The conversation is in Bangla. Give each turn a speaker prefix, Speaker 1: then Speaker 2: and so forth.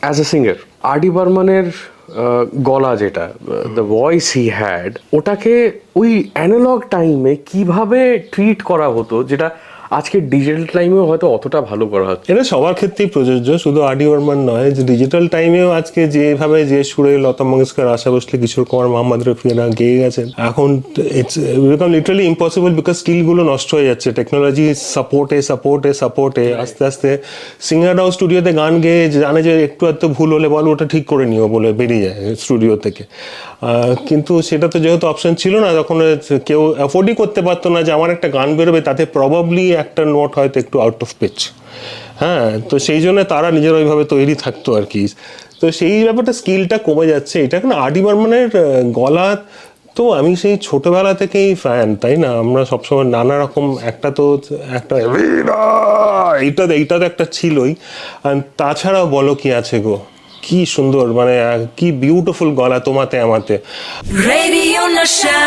Speaker 1: As a singer RD. বর্মনের গলা যেটা, দ্য ভয়েস হি হ্যাড, ওটাকে ওই অ্যানালগ টাইমে কিভাবে ট্রিট করা হতো, যেটা আজকে ডিজিটাল টাইমেও হয়তো অতটা ভালো করা হচ্ছে।
Speaker 2: এটা সবার ক্ষেত্রেই প্রযোজ্য, শুধু আর.ডি. বর্মন নয়, যে ডিজিটাল টাইমেও আজকে যেভাবে যে সুরে লতা মঙ্গেশকর, আশা ভোসলে, কিশোর কুমার, মোহাম্মদ রফিরা গেয়ে গেছেন, এখন it's become literally impossible because স্কিলগুলো নষ্ট হয়ে যাচ্ছে। টেকনোলজি সাপোর্টে আস্তে আস্তে সিঙ্গাররাও স্টুডিওতে গান গেয়ে জানে যে একটু এত ভুল হলে বলো ওটা ঠিক করে নিও বলে বেরিয়ে যায় স্টুডিও থেকে। কিন্তু সেটা তো যেহেতু অপশন ছিল না, তখন কেউ অ্যাফোর্ডই করতে পারতো না যে আমার একটা গান বেরোবে তাতে প্রবাবলি একটা নোট হয়তো একটু আউট অফ পিচ। হ্যাঁ, তো সেই জন্য তারা নিজের ওইভাবে তৈরি থাকতো আর কি। তো সেই ব্যাপারটা স্কিলটা কমে যাচ্ছে। এটা এখন আর.ডি. বর্মনের গলা তো আমি সেই ছোটবেলা থেকেই ফ্যান, তাই না? আমরা সবসময় নানা রকম একটা এইটা তো একটা ছিলই। আর তাছাড়াও বলো কি আছে গো, কি সুন্দর, মানে কি বিউটিফুল গলা, তোমাতে আমাতে।
Speaker 3: Radio Nasha.